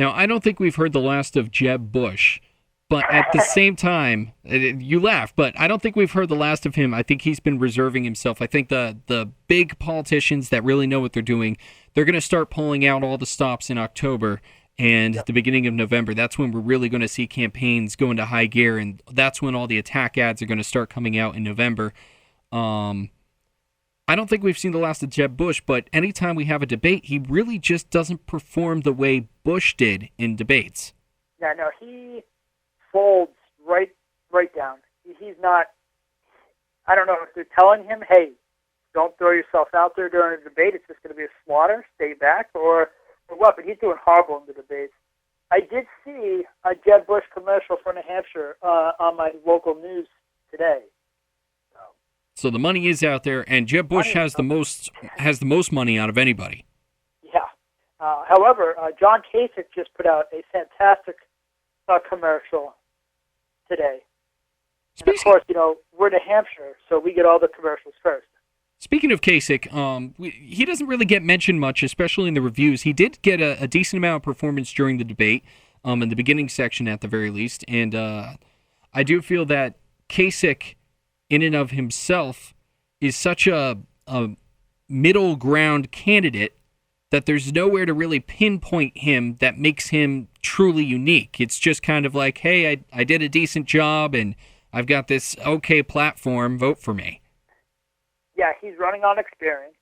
Now, I don't think we've heard the last of Jeb Bush, but at the same time, you laugh, but I don't think we've heard the last of him. I think he's been reserving himself. I think the big politicians that really know what they're doing, they're going to start pulling out all the stops in October and the beginning of November. That's when we're really going to see campaigns go into high gear, and that's when all the attack ads are going to start coming out in November. I don't think we've seen the last of Jeb Bush, but anytime we have a debate, he really just doesn't perform the way Bush did in debates. Yeah, no, he folds right down. He's not, I don't know if they're telling him, hey, don't throw yourself out there during a debate, it's just going to be a slaughter, stay back, or what, but he's doing horrible in the debates. I did see a Jeb Bush commercial for New Hampshire on my local news today. So the money is out there, and Jeb Bush has the most money out of anybody. Yeah. However, John Kasich just put out a fantastic commercial today. And of course, we're New Hampshire, so we get all the commercials first. Speaking of Kasich, he doesn't really get mentioned much, especially in the reviews. He did get a decent amount of performance during the debate, in the beginning section at the very least, and I do feel that Kasich, in and of himself, is such a middle ground candidate that there's nowhere to really pinpoint him that makes him truly unique. It's just kind of like, hey, I did a decent job and I've got this okay platform, vote for me. Yeah, he's running on experience.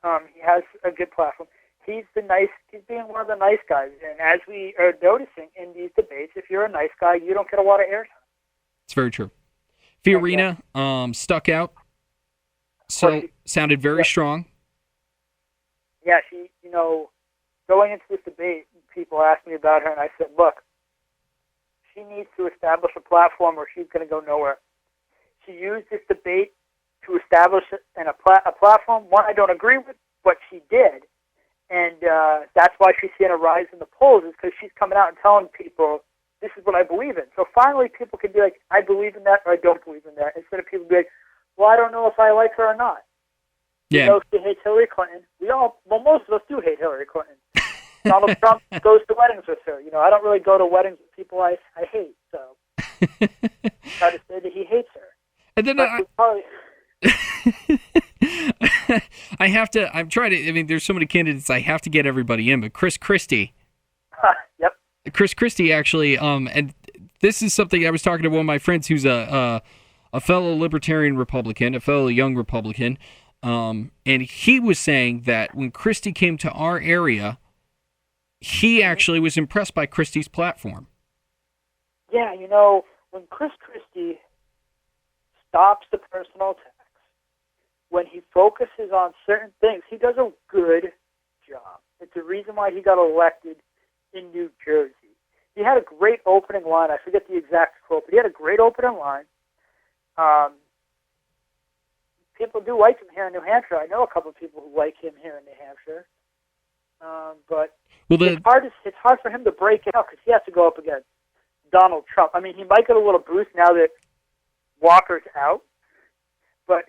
He has a good platform. He's being one of the nice guys. And as we are noticing in these debates, if you're a nice guy, you don't get a lot of airtime. It's very true. Fiorina stuck out, sounded very strong. Yeah, she, going into this debate, people asked me about her, and I said, look, she needs to establish a platform or she's going to go nowhere. She used this debate to establish a platform. One, I don't agree with, but she did. And that's why she's seeing a rise in the polls, is because she's coming out and telling people, this is what I believe in. So finally people can be like, I believe in that or I don't believe in that, instead of people being like, well, I don't know if I like her or not. Yeah. She hates Hillary Clinton. Most of us do hate Hillary Clinton. Donald Trump goes to weddings with her. I don't really go to weddings with people I hate, so try to say that he hates her. And then there's so many candidates, I have to get everybody in, but Chris Christie. Yep. Chris Christie, actually, and this is something I was talking to one of my friends who's a fellow libertarian Republican, a fellow young Republican, and he was saying that when Christie came to our area, he actually was impressed by Christie's platform. Yeah, when Chris Christie stops the personal attacks, when he focuses on certain things, he does a good job. It's the reason why he got elected in New Jersey. He had a great opening line. I forget the exact quote, but he had a great opening line. People do like him here in New Hampshire. I know a couple of people who like him here in New Hampshire. But it's hard for him to break out because he has to go up against Donald Trump. I mean, he might get a little boost now that Walker's out, but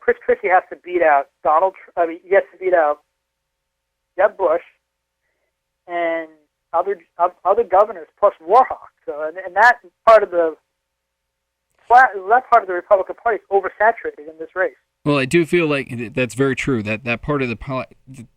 Chris Christie has to beat out he has to beat out Jeb Bush and other governors plus Warhawk. So, and that part of the Republican Party is oversaturated in this race. Well, I do feel like that's very true. That part of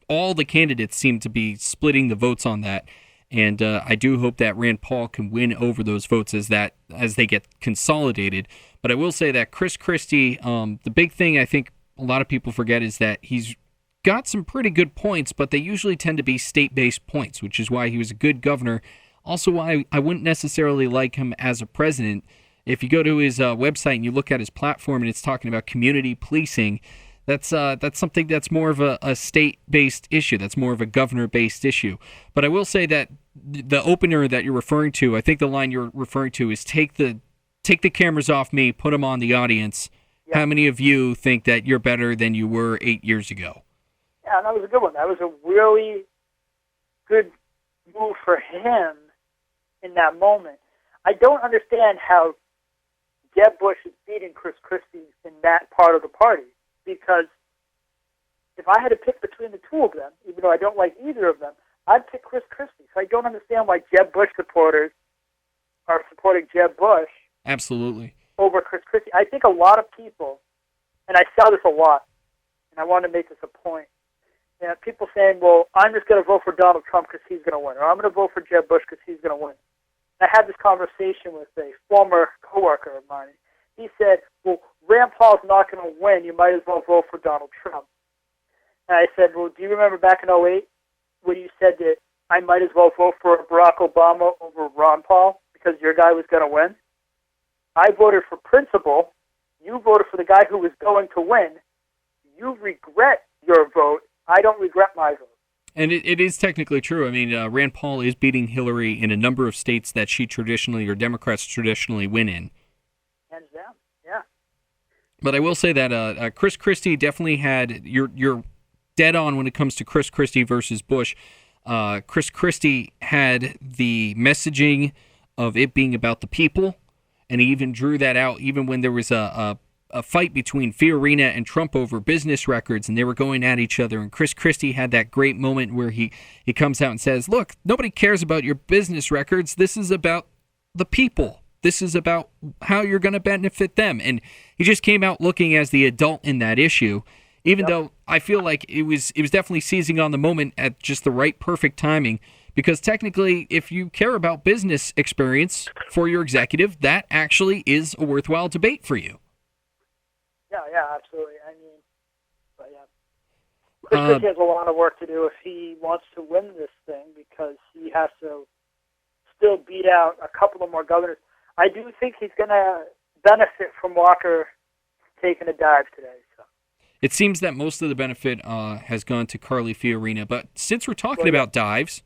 all the candidates seem to be splitting the votes on that, and I do hope that Rand Paul can win over those votes as they get consolidated. But I will say that Chris Christie, the big thing I think a lot of people forget is that he's got some pretty good points, but they usually tend to be state-based points, which is why he was a good governor. Also, why I wouldn't necessarily like him as a president. If you go to his website and you look at his platform and it's talking about community policing, that's something that's more of a state-based issue. That's more of a governor-based issue. But I will say that the opener that you're referring to, I think the line you're referring to is take the cameras off me, put them on the audience. Yep. How many of you think that you're better than you were 8 years ago? Yeah, that was a good one. That was a really good move for him in that moment. I don't understand how Jeb Bush is beating Chris Christie in that part of the party, because if I had to pick between the two of them, even though I don't like either of them, I'd pick Chris Christie. So I don't understand why Jeb Bush supporters are supporting Jeb Bush Absolutely. over Chris Christie. I think a lot of people, and I saw this a lot, and I want to make this a point. People saying, well, I'm just going to vote for Donald Trump because he's going to win, or I'm going to vote for Jeb Bush because he's going to win. And I had this conversation with a former coworker of mine. He said, well, Rand Paul's not going to win. You might as well vote for Donald Trump. And I said, well, do you remember back in '08 when you said that I might as well vote for Barack Obama over Ron Paul because your guy was going to win? I voted for principle. You voted for the guy who was going to win. You regret your vote. I don't regret my vote. And it is technically true. I mean, Rand Paul is beating Hillary in a number of states that she traditionally, or Democrats traditionally, win in. Hands down, yeah. But I will say that Chris Christie definitely had, you're dead on when it comes to Chris Christie versus Bush. Chris Christie had the messaging of it being about the people, and he even drew that out even when there was a fight between Fiorina and Trump over business records, and they were going at each other. And Chris Christie had that great moment where he comes out and says, look, nobody cares about your business records. This is about the people. This is about how you're going to benefit them. And he just came out looking as the adult in that issue, even though I feel like it was definitely seizing on the moment at just the right, perfect timing. Because technically, if you care about business experience for your executive, that actually is a worthwhile debate for you. Yeah, absolutely. I mean, but yeah. Chris Christie has a lot of work to do if he wants to win this thing because he has to still beat out a couple of more governors. I do think he's going to benefit from Walker taking a dive today. So. It seems that most of the benefit has gone to Carly Fiorina. But since we're talking about dives,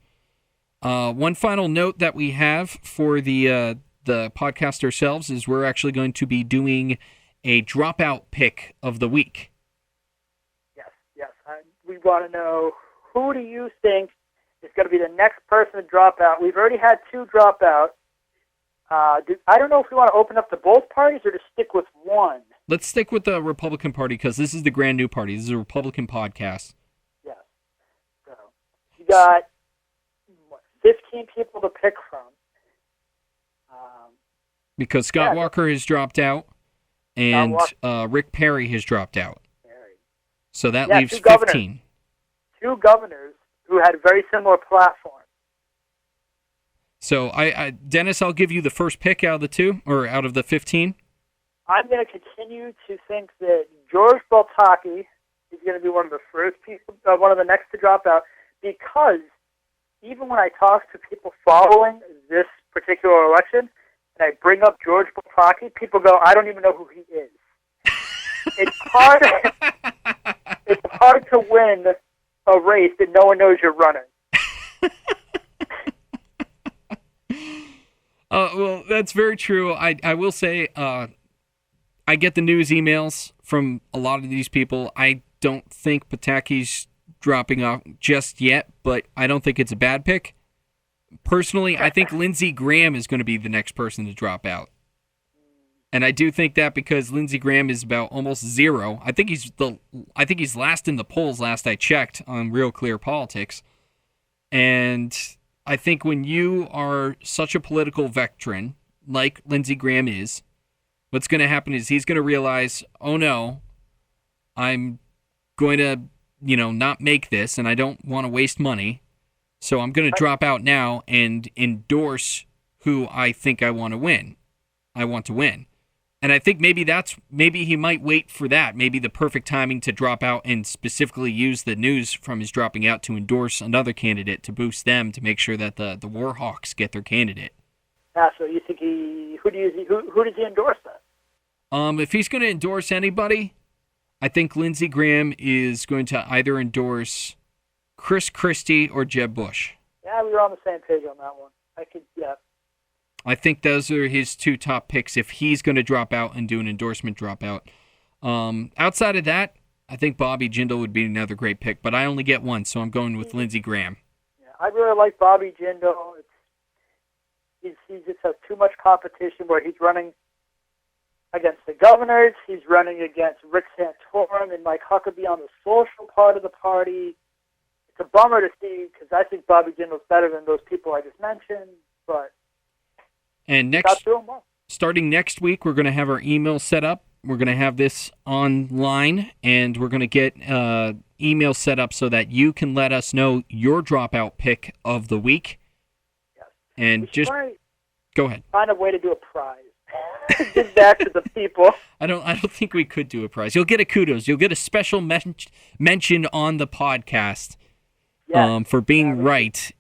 one final note that we have for the podcast ourselves is we're actually going to be doing a dropout pick of the week. Yes. We want to know, who do you think is going to be the next person to drop out? We've already had 2 drop out. I don't know if we want to open up to both parties or to stick with one. Let's stick with the Republican Party because this is the brand new party. This is a Republican podcast. Yes. So you got 15 people to pick from. Because Scott Walker has dropped out. And Rick Perry has dropped out. So that leaves 15. 2 governors who had very similar platforms. So, Dennis, I'll give you the first pick out of the 2, or out of the 15. I'm going to continue to think that George Baltaki is going to be one of the first people, one of the next to drop out, because even when I talk to people following this particular election, and I bring up George Baltaki, people go, I don't even know who he is. It's hard to win a race that no one knows you're running. Well, that's very true. I will say I get the news emails from a lot of these people. I don't think Pataki's dropping off just yet, but I don't think it's a bad pick. Personally, I think Lindsey Graham is going to be the next person to drop out. And I do think that because Lindsey Graham is about almost 0. I think he's last in the polls last I checked on Real Clear Politics. And I think when you are such a political veteran like Lindsey Graham is, what's going to happen is he's going to realize, oh no, I'm going to, not make this and I don't want to waste money. So I'm going to drop out now and endorse who I think I want to win. And I think maybe he might wait for that. Maybe the perfect timing to drop out and specifically use the news from his dropping out to endorse another candidate to boost them to make sure that the Warhawks get their candidate. Yeah, so you think who does he endorse then? If he's going to endorse anybody, I think Lindsey Graham is going to either endorse Chris Christie or Jeb Bush. Yeah, we were on the same page on that one. I think those are his 2 top picks if he's going to drop out and do an endorsement dropout. Outside of that, I think Bobby Jindal would be another great pick, but I only get one, so I'm going with Lindsey Graham. Yeah, I really like Bobby Jindal. He just has too much competition where he's running against the governors, he's running against Rick Santorum and Mike Huckabee on the social part of the party. a bummer to see because I think Bobby Jindal's better than those people I just mentioned. But starting next week, we're going to have our email set up. We're going to have this online, and we're going to get email set up so that you can let us know your dropout pick of the week. Yes. And just go ahead. Find a way to do a prize. Give back to the people. I don't think we could do a prize. You'll get a kudos. You'll get a special mention on the podcast for being right.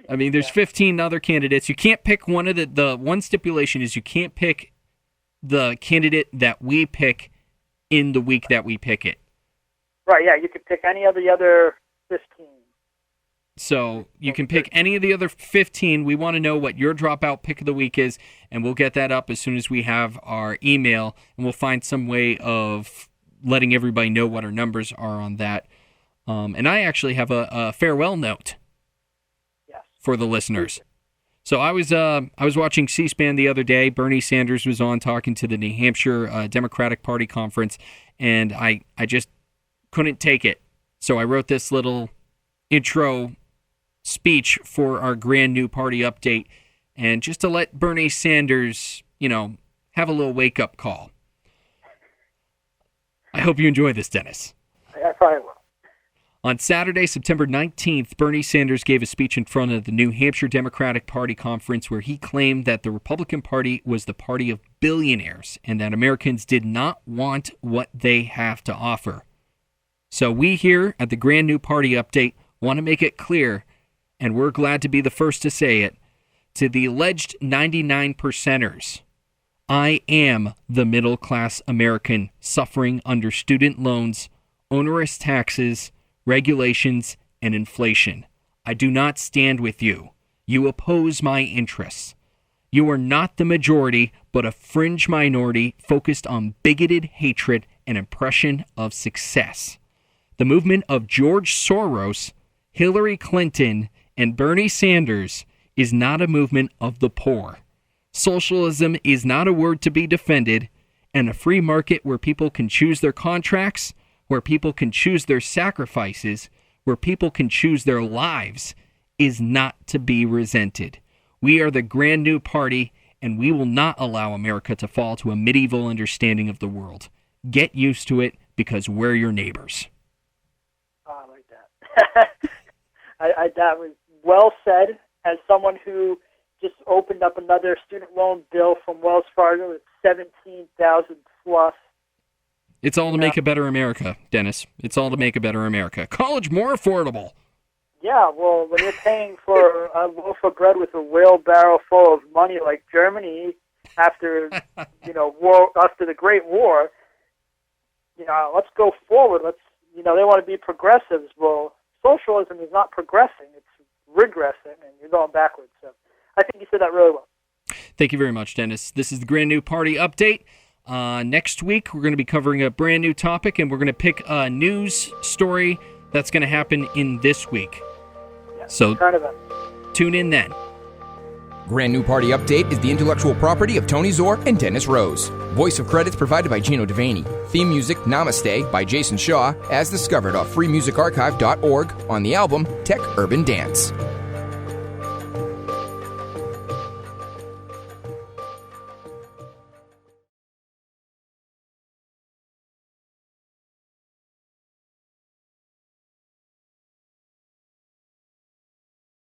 I mean, there's 15 other candidates. You can't pick one of the one stipulation is you can't pick the candidate that we pick in the week that we pick it. Right, yeah, you could pick any of the other 15. So you can pick any of the other 15. We want to know what your dropout pick of the week is, and we'll get that up as soon as we have our email, and we'll find some way of letting everybody know what our numbers are on that. And I actually have a farewell note for the listeners. So I was watching C-SPAN the other day. Bernie Sanders was on talking to the New Hampshire Democratic Party conference, and I just couldn't take it. So I wrote this little intro speech for our brand new party update, and just to let Bernie Sanders, have a little wake-up call. I hope you enjoy this, Dennis. I probably will. On Saturday, September 19th, Bernie Sanders gave a speech in front of the New Hampshire Democratic Party conference where he claimed that the Republican Party was the party of billionaires and that Americans did not want what they have to offer. So we here at the Grand New Party Update want to make it clear, and we're glad to be the first to say it, to the alleged 99%ers. I am the middle-class American suffering under student loans, onerous taxes, regulations, and inflation. I do not stand with you. You oppose my interests. You are not the majority, but a fringe minority focused on bigoted hatred and impression of success. The movement of George Soros, Hillary Clinton, and Bernie Sanders is not a movement of the poor. Socialism is not a word to be defended, and a free market where people can choose their contracts, where people can choose their sacrifices, where people can choose their lives, is not to be resented. We are the Grand New Party, and we will not allow America to fall to a medieval understanding of the world. Get used to it, because we're your neighbors. Oh, I like that. That was well said. As someone who just opened up another student loan bill from Wells Fargo at $17,000 plus. It's all to make a better America, Dennis. It's all to make a better America. College more affordable. Yeah, well, when you're paying for a loaf of bread with a wheelbarrow full of money like Germany after, after the Great War, let's go forward. They want to be progressives. Well, socialism is not progressing. It's regressing, and you're going backwards. So I think you said that really well. Thank you very much, Dennis. This is the Grand New Party Update. Next week, we're going to be covering a brand new topic, and we're going to pick a news story that's going to happen in this week. Yeah, so tune in then. Grand New Party Update is the intellectual property of Tony Zor and Dennis Rose. Voice of credits provided by Gino Devaney. Theme music Namaste by Jason Shaw, as discovered off freemusicarchive.org on the album Tech Urban Dance.